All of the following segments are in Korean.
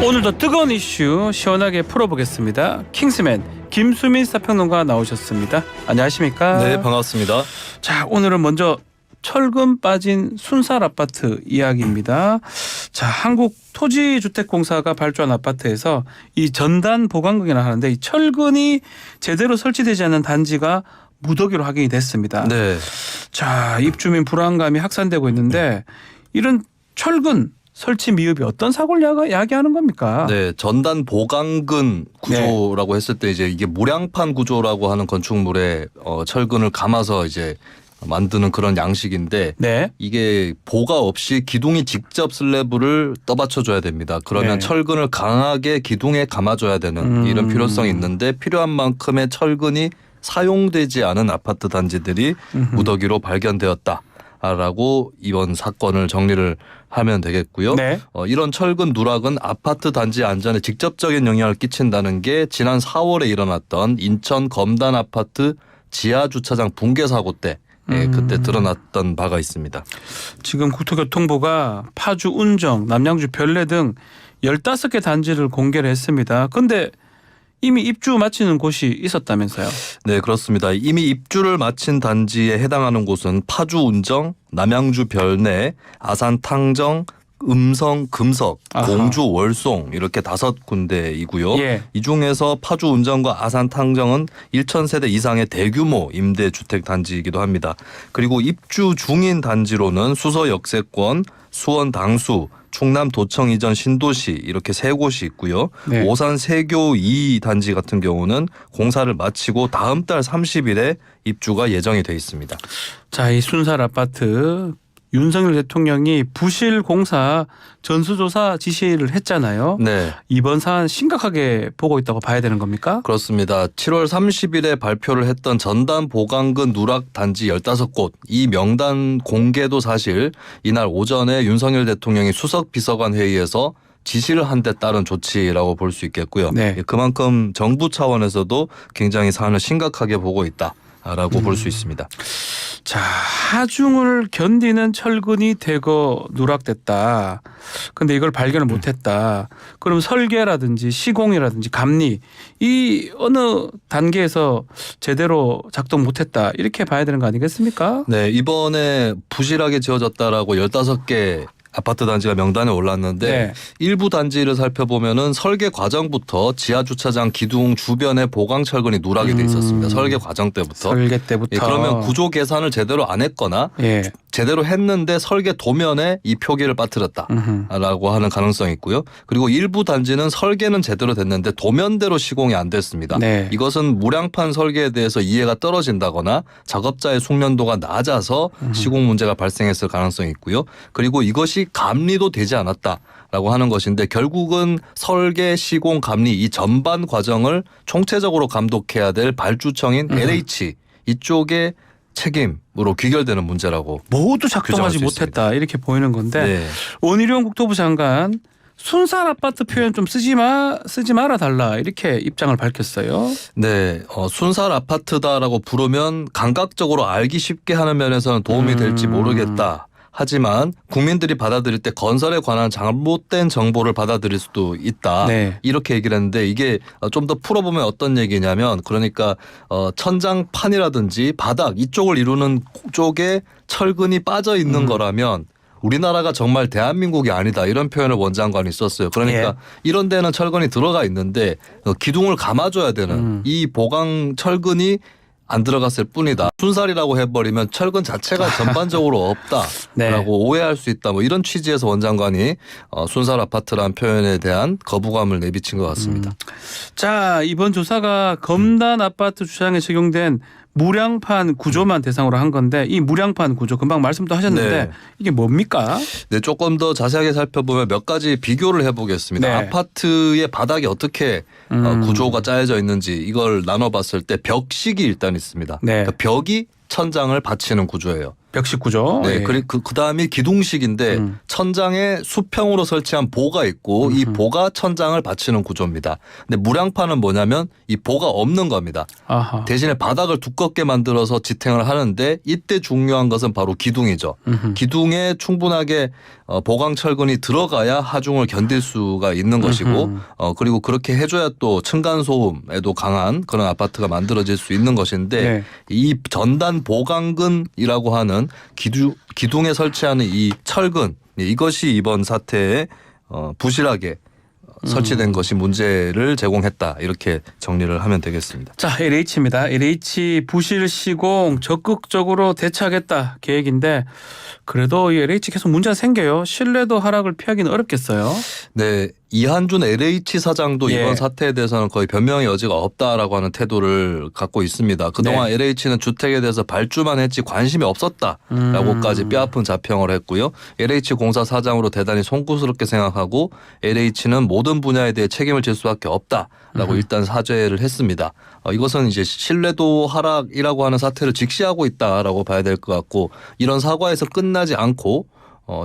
오늘도 뜨거운 이슈 시원하게 풀어보겠습니다. 킹스맨 김수민 사평론가 나오셨습니다. 안녕하십니까? 네, 반갑습니다. 자, 오늘은 먼저 철근 빠진 순살 아파트 이야기입니다. 자, 한국토지주택공사가 발주한 아파트에서 이 전단 보강근이라 하는데 이 철근이 제대로 설치되지 않는 단지가 무더기로 확인이 됐습니다. 네. 자, 입주민 불안감이 확산되고 있는데 이런 철근 설치 미흡이 어떤 사고를 야기하는 겁니까? 네, 전단 보강근 구조라고 했을 때 이제 이게 모량판 구조라고 하는 건축물에 철근을 감아서 이제 만드는 그런 양식인데 네. 이게 보가 없이 기둥이 직접 슬래브를 떠받쳐줘야 됩니다. 그러면 네. 철근을 강하게 기둥에 감아줘야 되는 이런 필요성이 있는데 필요한 만큼의 철근이 사용되지 않은 아파트 단지들이 무더기로 발견되었다라고 이번 사건을 정리를 하면 되겠고요. 네. 이런 철근 누락은 아파트 단지 안전에 직접적인 영향을 끼친다는 게 지난 4월에 일어났던 인천 검단 아파트 지하 주차장 붕괴 사고 때 그때 드러났던 바가 있습니다. 지금 국토교통부가 파주, 운정, 남양주, 별내 등 15개 단지를 공개를 했습니다. 그런데 이미 입주 마치는 곳이 있었다면서요? 네, 그렇습니다. 이미 입주를 마친 단지에 해당하는 곳은 파주 운정, 남양주 별내, 아산 탕정, 음성 금석, 아하. 공주 월송 이렇게 5군데이고요. 예. 이 중에서 파주 운정과 아산 탕정은 1,000세대 이상의 대규모 임대주택 단지이기도 합니다. 그리고 입주 중인 단지로는 수서 역세권, 수원 당수, 충남 도청 이전 신도시 이렇게 3곳이 있고요. 네. 오산 세교 2 단지 같은 경우는 공사를 마치고 다음 달 30일에 입주가 예정이 돼 있습니다. 자, 이 순살 아파트 윤석열 대통령이 부실 공사 전수조사 지시를 했잖아요. 네. 이번 사안 심각하게 보고 있다고 봐야 되는 겁니까? 그렇습니다. 7월 30일에 발표를 했던 전단 보강근 누락 단지 15곳 이 명단 공개도 사실 이날 오전에 윤석열 대통령이 수석 비서관 회의에서 지시를 한 데 따른 조치라고 볼 수 있겠고요. 네. 그만큼 정부 차원에서도 굉장히 사안을 심각하게 보고 있다라고 볼 수 있습니다. 자, 하중을 견디는 철근이 대거 누락됐다. 근데 이걸 발견을 못했다. 그럼 설계라든지 시공이라든지 감리 이 어느 단계에서 제대로 작동 못했다. 이렇게 봐야 되는 거 아니겠습니까? 네, 이번에 부실하게 지어졌다라고 15개 아파트 단지가 명단에 올랐는데 네. 일부 단지를 살펴보면은 설계 과정부터 지하 주차장 기둥 주변에 보강 철근이 누락이 돼 있었습니다. 설계 과정 때부터. 설계 때부터. 예, 그러면 구조 계산을 제대로 안 했거나 예. 제대로 했는데 설계 도면에 이 표기를 빠뜨렸다라고 하는 가능성이 있고요. 그리고 일부 단지는 설계는 제대로 됐는데 도면대로 시공이 안 됐습니다. 네. 이것은 무량판 설계에 대해서 이해가 떨어진다거나 작업자의 숙련도가 낮아서 시공 문제가 발생했을 가능성이 있고요. 그리고 이것이 감리도 되지 않았다라고 하는 것인데 결국은 설계, 시공, 감리 이 전반 과정을 총체적으로 감독해야 될 발주청인 LH 이쪽의 책임으로 귀결되는 문제라고 모두 규정할 작동하지 수 못했다. 이렇게 보이는 건데 네. 원희룡 국토부 장관 순살 아파트 표현 좀 쓰지 말아 달라 이렇게 입장을 밝혔어요. 네, 순살 아파트다라고 부르면 감각적으로 알기 쉽게 하는 면에서는 도움이 될지 모르겠다. 하지만 국민들이 받아들일 때 건설에 관한 잘못된 정보를 받아들일 수도 있다. 네. 이렇게 얘기를 했는데 이게 좀 더 풀어보면 어떤 얘기냐면 그러니까 천장판이라든지 바닥 이쪽을 이루는 쪽에 철근이 빠져 있는 거라면 우리나라가 정말 대한민국이 아니다 이런 표현을 원장관이 썼어요. 그러니까 예. 이런 데는 철근이 들어가 있는데 기둥을 감아줘야 되는 이 보강 철근이 안 들어갔을 뿐이다. 순살이라고 해버리면 철근 자체가 전반적으로 없다라고 네. 오해할 수 있다. 뭐 이런 취지에서 원장관이 순살 아파트라는 표현에 대한 거부감을 내비친 것 같습니다. 자, 이번 조사가 검단 아파트 주차장에 적용된 무량판 구조만 대상으로 한 건데 이 무량판 구조 금방 말씀도 하셨는데 네. 이게 뭡니까? 네, 조금 더 자세하게 살펴보면 몇 가지 비교를 해보겠습니다. 네. 아파트의 바닥이 어떻게 구조가 짜여져 있는지 이걸 나눠봤을 때 벽식이 일단 있습니다. 네. 그러니까 벽이 천장을 받치는 구조예요. 벽식 구조. 네, 예. 그리고 그다음이 기둥식인데 천장에 수평으로 설치한 보가 있고 이 보가 천장을 받치는 구조입니다. 근데 무량판은 뭐냐면 이 보가 없는 겁니다. 아하. 대신에 바닥을 두껍게 만들어서 지탱을 하는데 이때 중요한 것은 바로 기둥이죠. 기둥에 충분하게 보강 철근이 들어가야 하중을 견딜 수가 있는 것이고 그리고 그렇게 해줘야 또 층간 소음에도 강한 그런 아파트가 만들어질 수 있는 것인데 네. 이 전단 보강근이라고 하는 기둥에 설치하는 이 철근 이것이 이번 사태에 부실하게 설치된 것이 문제를 제공했다 이렇게 정리를 하면 되겠습니다. 자, LH입니다. LH 부실 시공 적극적으로 대처하겠다 계획인데 그래도 이 LH 계속 문제가 생겨요. 신뢰도 하락을 피하기는 어렵겠어요. 네, 이한준 LH 사장도 예. 이번 사태에 대해서는 거의 변명의 여지가 없다라고 하는 태도를 갖고 있습니다. 그동안 네. LH는 주택에 대해서 발주만 했지 관심이 없었다라고까지 뼈아픈 자평을 했고요. LH 공사 사장으로 대단히 송구스럽게 생각하고 LH는 모든 분야에 대해 책임을 질 수밖에 없다라고 일단 사죄를 했습니다. 이것은 이제 신뢰도 하락이라고 하는 사태를 직시하고 있다라고 봐야 될 것 같고 이런 사과에서 끝나지 않고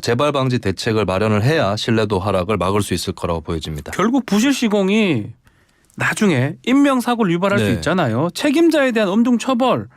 재발 방지 대책을 마련을 해야 신뢰도 하락을 막을 수 있을 거라고 보여집니다. 결국 부실 시공이 나중에 인명사고를 유발할 수 네. 있잖아요. 책임자에 대한 엄중 처벌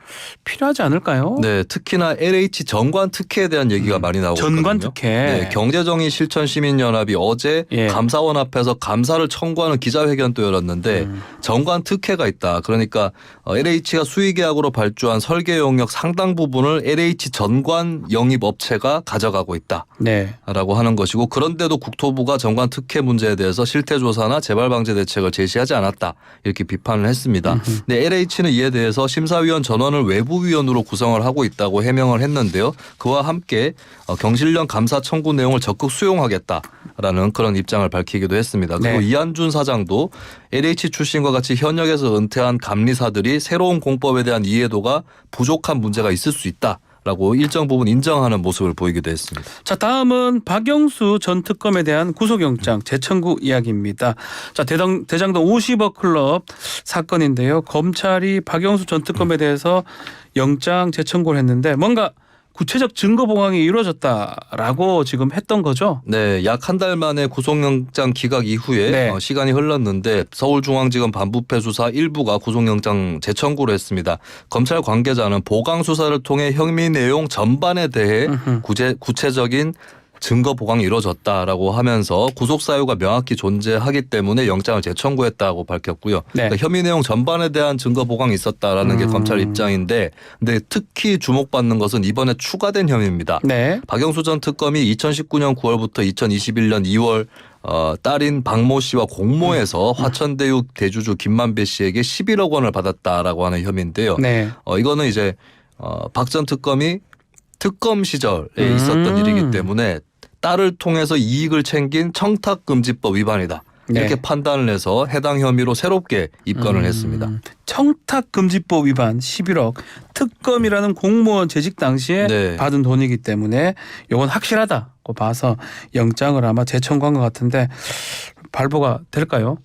필요하지 않을까요? 네, 특히나 LH 전관 특혜에 대한 얘기가 많이 나오고 전관 있거든요. 특혜. 네, 경제정의 실천 시민연합이 어제 예. 감사원 앞에서 감사를 청구하는 기자회견도 열었는데 전관 특혜가 있다. 그러니까 LH가 수의계약으로 발주한 설계 용역 상당 부분을 LH 전관 영입 업체가 가져가고 있다. 네. 라고 하는 것이고 그런데도 국토부가 전관 특혜 문제에 대해서 실태조사나 재발방지 대책을 제시하지 않았다 이렇게 비판을 했습니다. 근데 LH는 이에 대해서 심사위원 전원을 외부위원으로 구성을 하고 있다고 해명을 했는데요. 그와 함께 경실련 감사 청구 내용을 적극 수용하겠다라는 그런 입장을 밝히기도 했습니다. 그리고 네. 이한준 사장도 LH 출신과 같이 현역에서 은퇴한 감리사들이 새로운 공법에 대한 이해도가 부족한 문제가 있을 수 있다. 라고 일정 부분 인정하는 모습을 보이기도 했습니다. 자, 다음은 박영수 전 특검에 대한 구속영장 재청구 이야기입니다. 자, 대장동 50억 클럽 사건인데요. 검찰이 박영수 전 특검에 대해서 영장 재청구를 했는데 뭔가 구체적 증거 보강이 이루어졌다라고 지금 했던 거죠? 네, 약 한 달 만에 구속영장 기각 이후에 네. 시간이 흘렀는데 서울중앙지검 반부패 수사 일부가 구속영장 재청구를 했습니다. 검찰 관계자는 보강 수사를 통해 혐의 내용 전반에 대해 구체적인 증거 보강이 이루어졌다라고 하면서 구속 사유가 명확히 존재하기 때문에 영장을 재청구했다고 밝혔고요. 네. 그러니까 혐의 내용 전반에 대한 증거 보강이 있었다라는 게 검찰 입장인데, 근데 특히 주목받는 것은 이번에 추가된 혐의입니다. 네. 박영수 전 특검이 2019년 9월부터 2021년 2월 딸인 박모 씨와 공모해서 화천대유 대주주 김만배 씨에게 11억 원을 받았다라고 하는 혐의인데요. 네. 이거는 이제 박 전 특검이 특검 시절에 있었던 일이기 때문에 딸을 통해서 이익을 챙긴 청탁금지법 위반이다. 이렇게 네. 판단을 해서 해당 혐의로 새롭게 입건을 했습니다. 청탁금지법 위반 11억 특검이라는 공무원 재직 당시에 네. 받은 돈이기 때문에 이건 확실하다고 봐서 영장을 아마 재청구한 것 같은데 발부가 될까요?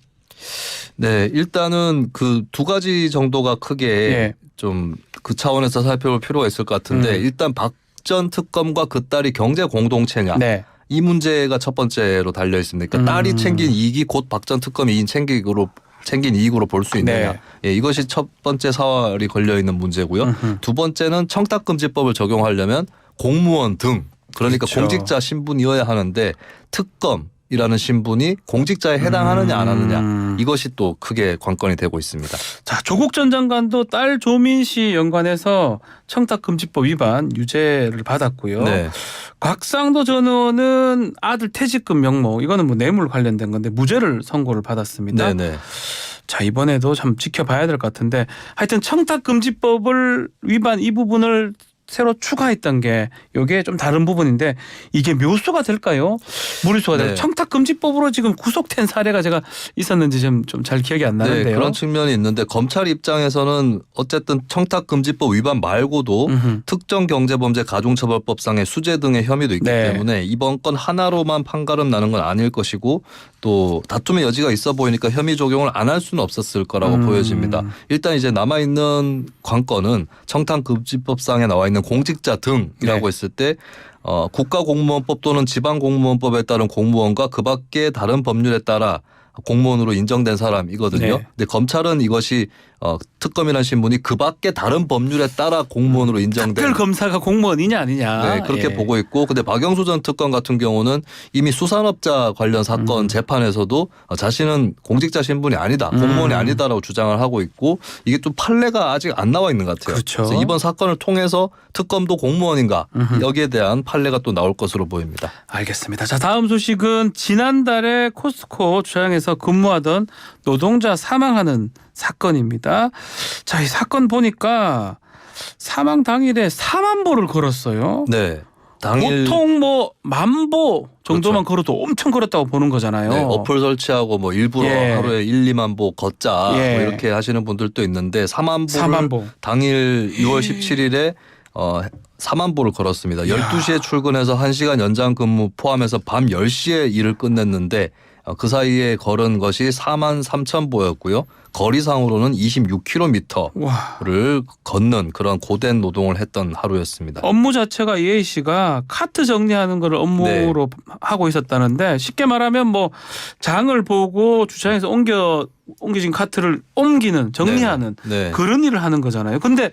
네, 일단은 그 두 가지 정도가 크게 예. 좀 그 차원에서 살펴볼 필요가 있을 것 같은데 일단 박 전 특검과 그 딸이 경제 공동체냐 네. 이 문제가 첫 번째로 달려 있습니다. 그러니까 딸이 챙긴 이익이 곧 박 전 특검이 챙긴 이익으로 볼 수 있느냐. 네. 예, 이것이 첫 번째 사활이 걸려 있는 문제고요. 두 번째는 청탁금지법을 적용하려면 공무원 등 그러니까 그렇죠. 공직자 신분이어야 하는데 특검이라는 신분이 공직자에 해당하느냐 안 하느냐 이것이 또 크게 관건이 되고 있습니다. 자, 조국 전 장관도 딸 조민 씨 연관해서 청탁금지법 위반 유죄를 받았고요. 네. 곽상도 전 의원은 아들 퇴직금 명목 이거는 뭐 뇌물 관련된 건데 무죄를 선고를 받았습니다. 네네. 자, 이번에도 참 지켜봐야 될 것 같은데 하여튼 청탁금지법을 위반 이 부분을 새로 추가했던 게 이게 좀 다른 부분인데 이게 묘수가 될까요? 무리수가 될까요? 네. 청탁금지법으로 지금 구속된 사례가 제가 있었는지 좀 잘 기억이 안 나는데요. 네, 그런 측면이 있는데 검찰 입장에서는 어쨌든 청탁금지법 위반 말고도 특정경제범죄 가중처벌법상의 수재 등의 혐의도 있기 네. 때문에 이번 건 하나로만 판가름 나는 건 아닐 것이고 또 다툼의 여지가 있어 보이니까 혐의 적용을 안 할 수는 없었을 거라고 보여집니다. 일단 이제 남아있는 관건은 청탁금지법상에 나와 있는 있는 공직자 등이라고 네. 했을 때 국가공무원법 또는 지방공무원법에 따른 공무원과 그 밖에 다른 법률에 따라 공무원으로 인정된 사람이거든요. 네. 근데 검찰은 이것이 특검이라는 신분이 그 밖에 다른 법률에 따라 공무원으로 인정된 특별 검사가 공무원이냐 아니냐. 네, 그렇게 예. 보고 있고, 근데 박영수 전 특검 같은 경우는 이미 수산업자 관련 사건 재판에서도 자신은 공직자 신분이 아니다, 공무원이 아니다라고 주장을 하고 있고, 이게 좀 판례가 아직 안 나와 있는 것 같아요. 그렇죠. 그래서 이번 사건을 통해서 특검도 공무원인가 여기에 대한 판례가 또 나올 것으로 보입니다. 알겠습니다. 자, 다음 소식은 지난달에 코스트코 주차장에서 근무하던 노동자 사망하는 사건입니다. 자, 이 사건 보니까 사망 당일에 4만 보를 걸었어요. 네. 당일 보통 뭐 10,000보 정도만 그렇죠. 걸어도 엄청 걸었다고 보는 거잖아요. 네, 어플 설치하고 뭐 일부러 예. 하루에 1, 2만 보 걷자 예. 뭐 이렇게 하시는 분들도 있는데 4만 보를 4만 보. 당일 6월 17일에 4만 보를 걸었습니다. 12시에 출근해서 1시간 연장 근무 포함해서 밤 10시에 일을 끝냈는데 그 사이에 걸은 것이 4만 3천 보였고요. 거리상으로는 26km를 와. 걷는 그런 고된 노동을 했던 하루였습니다. 업무 자체가 이혜희 씨가 카트 정리하는 걸 업무로 하고 있었다는데 쉽게 말하면 뭐 장을 보고 주차장에서 옮겨진 카트를 옮기는 정리하는 네. 그런 일을 하는 거잖아요. 근데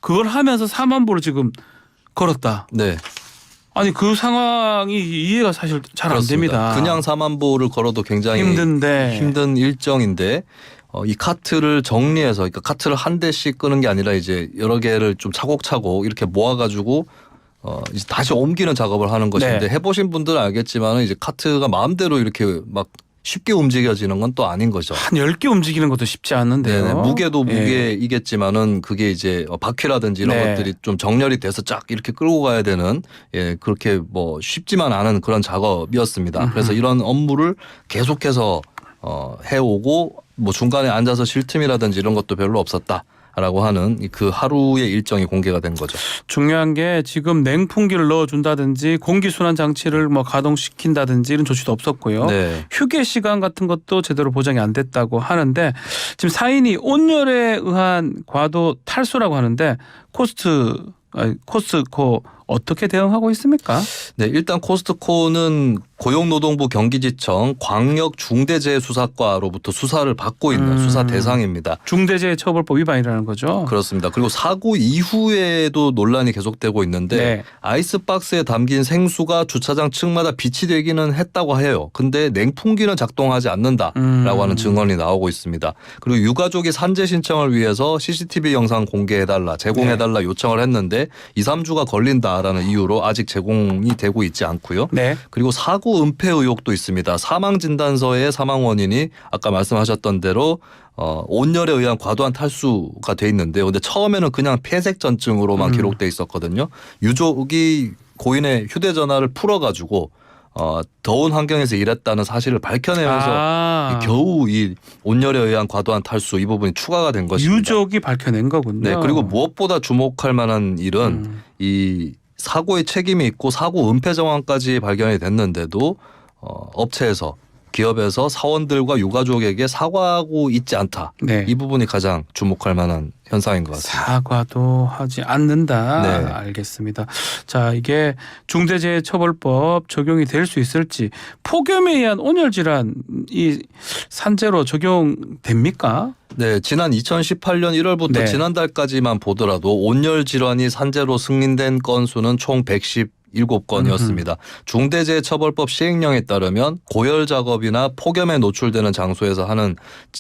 그걸 하면서 4만 보를 지금 걸었다. 네. 아니 그 상황이 이해가 사실 잘 안 됩니다. 그냥 4만 보를 걸어도 굉장히 힘든데. 힘든 일정인데 이 카트를 정리해서, 그러니까 카트를 한 대씩 끄는 게 아니라 이제 여러 개를 좀 차곡차곡 이렇게 모아가지고 이제 다시 옮기는 작업을 하는 것인데, 네. 해보신 분들은 알겠지만 이제 카트가 마음대로 이렇게 막 쉽게 움직여지는 건 또 아닌 거죠. 한 10개 움직이는 것도 쉽지 않은데요. 네네. 무게도 예. 무게이겠지만은 그게 이제 바퀴라든지 이런 네. 것들이 좀 정렬이 돼서 쫙 이렇게 끌고 가야 되는, 그렇게 뭐 쉽지만 않은 그런 작업이었습니다. 그래서 이런 업무를 계속해서 해오고 뭐 중간에 앉아서 쉴 틈이라든지 이런 것도 별로 없었다라고 하는 그 하루의 일정이 공개가 된 거죠. 중요한 게 지금 냉풍기를 넣어준다든지 공기순환 장치를 뭐 가동시킨다든지 이런 조치도 없었고요. 네. 휴게 시간 같은 것도 제대로 보장이 안 됐다고 하는데 지금 사인이 온열에 의한 과도 탈수라고 하는데 코스트코 어떻게 대응하고 있습니까? 네, 일단 코스트코는 고용노동부 경기지청 광역중대재해수사과로부터 수사를 받고 있는 수사 대상입니다. 중대재해처벌법 위반이라는 거죠. 그렇습니다. 그리고 사고 이후에도 논란이 계속되고 있는데 네. 아이스박스에 담긴 생수가 주차장 층마다 비치되기는 했다고 해요. 근데 냉풍기는 작동하지 않는다라고 하는 증언이 나오고 있습니다. 그리고 유가족이 산재 신청을 위해서 CCTV 영상 공개해달라, 제공해달라 요청을 했는데 2, 3주가 걸린다라는 이유로 아직 제공이 되고 있지 않고요. 네. 그리고 사고 은폐 의혹도 있습니다. 사망 진단서의 사망 원인이 아까 말씀하셨던 대로 온열에 의한 과도한 탈수가 돼 있는데요. 근데 처음에는 그냥 폐색전증으로만 기록돼 있었거든요. 유족이 고인의 휴대전화를 풀어가지고 더운 환경에서 일했다는 사실을 밝혀내면서 겨우 이 온열에 의한 과도한 탈수 이 부분이 추가가 된 것입니다. 유족이 밝혀낸 거군요. 네, 그리고 무엇보다 주목할 만한 일은 이 사고의 책임이 있고 사고 은폐 정황까지 발견이 됐는데도 업체에서, 기업에서 사원들과 유가족에게 사과하고 있지 않다. 네. 이 부분이 가장 주목할 만한 현상인 것 같습니다. 사과도 하지 않는다. 네. 알겠습니다. 자, 이게 중대재해처벌법 적용이 될 수 있을지, 폭염에 의한 온열 질환이 산재로 적용됩니까? 네, 지난 2018년 1월부터 네. 지난달까지만 보더라도 온열 질환이 산재로 승인된 건수는 총 117건이었습니다. 중대재해처벌법 시행령에 따르면 고열 작업이나 폭염에 노출되는 장소에서 하는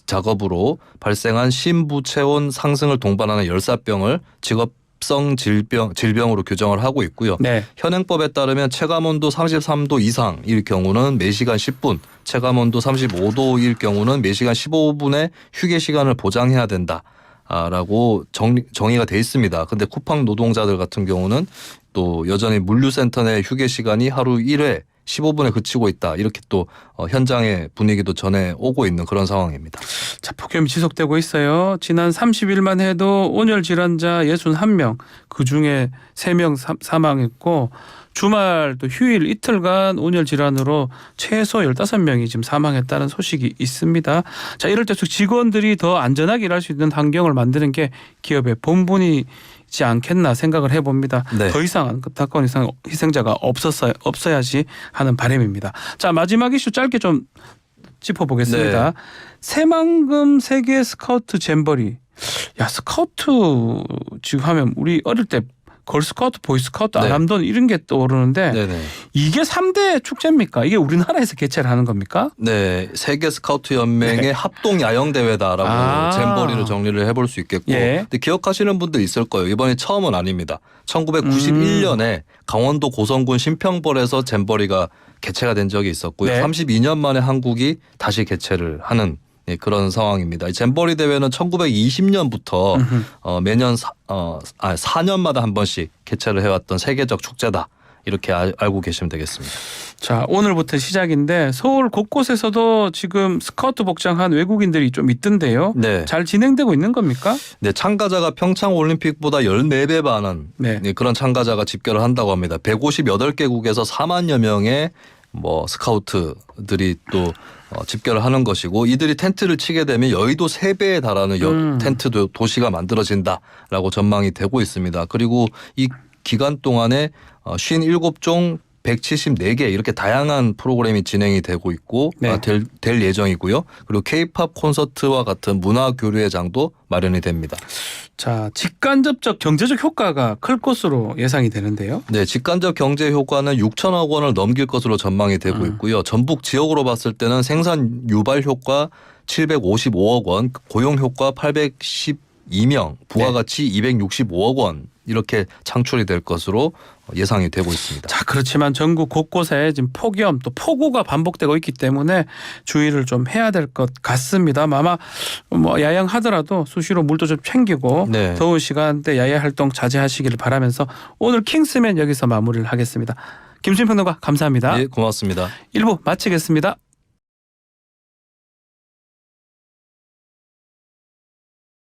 작업으로 발생한 심부체온 상승을 동반하는 열사병을 직업성 질병으로 규정을 하고 있고요. 네. 현행법에 따르면 체감온도 33도 이상일 경우는 매시간 10분, 체감온도 35도일 경우는 매시간 15분의 휴게 시간을 보장해야 된다. 라고 정의가 돼 있습니다. 근데 쿠팡 노동자들 같은 경우는 또 여전히 물류센터 내 휴게 시간이 하루 1회 15분에 그치고 있다. 이렇게 또 현장의 분위기도 전해 오고 있는 그런 상황입니다. 자, 폭염이 지속되고 있어요. 지난 30일만 해도 온열 질환자 61명, 그중에 3명 사망했고 주말 또 휴일 이틀간 온열 질환으로 최소 15명이 지금 사망했다는 소식이 있습니다. 자, 이럴 때 직원들이 더 안전하게 일할 수 있는 환경을 만드는 게 기업의 본분이지 있지 않겠나 생각을 해봅니다. 네. 더 이상 안타까운 이상 희생자가 없어야지 하는 바람입니다. 자, 마지막 이슈 짧게 좀 짚어보겠습니다. 네. 새만금 세계 스카우트 잼버리. 야, 스카우트 지금 하면 우리 어릴 때 걸스카우트, 보이스카우트, 네. 아람돈 이런 게 떠오르는데 네네. 이게 3대 축제입니까? 이게 우리나라에서 개최를 하는 겁니까? 네, 세계 스카우트 연맹의 네. 합동 야영 대회다라고 아. 잼버리를 정리를 해볼 수 있겠고, 예. 근데 기억하시는 분들 있을 거예요. 이번이 처음은 아닙니다. 1991년에 강원도 고성군 신평벌에서 잼버리가 개최가 된 적이 있었고요. 네. 32년 만에 한국이 다시 개최를 하는 그런 상황입니다. 이 잼버리 대회는 1920년부터 매년 4년마다 한 번씩 개최를 해왔던 세계적 축제다. 이렇게 알고 계시면 되겠습니다. 자, 오늘부터 시작인데 서울 곳곳에서도 지금 스카우트 복장한 외국인들이 좀 있던데요. 네. 잘 진행되고 있는 겁니까? 네, 참가자가 평창 올림픽보다 14배 많은 네. 그런 참가자가 집결을 한다고 합니다. 158개국에서 4만여 명의 스카우트들이 또 집결을 하는 것이고, 이들이 텐트를 치게 되면 여의도 3배에 달하는 텐트 도시가 만들어진다라고 전망이 되고 있습니다. 그리고 이 기간 동안에 57종 174개 이렇게 다양한 프로그램이 진행이 되고 있고 네. 될 예정이고요. 그리고 K-팝 콘서트와 같은 문화 교류의 장도 마련이 됩니다. 자, 직간접적 경제적 효과가 클 것으로 예상이 되는데요. 네, 직간접 경제 효과는 6천억 원을 넘길 것으로 전망이 되고 있고요. 전북 지역으로 봤을 때는 생산 유발 효과 755억 원, 고용 효과 812명, 부가가치 265억 원 이렇게 창출이 될 것으로 예상이 되고 있습니다. 자, 그렇지만 전국 곳곳에 지금 폭염 또 폭우가 반복되고 있기 때문에 주의를 좀 해야 될 것 같습니다. 아마 뭐 야영하더라도 수시로 물도 좀 챙기고 네. 더운 시간대 야외 활동 자제하시기를 바라면서 오늘 킹스맨 여기서 마무리를 하겠습니다. 김수민 평론가 감사합니다. 네, 고맙습니다. 1부 마치겠습니다.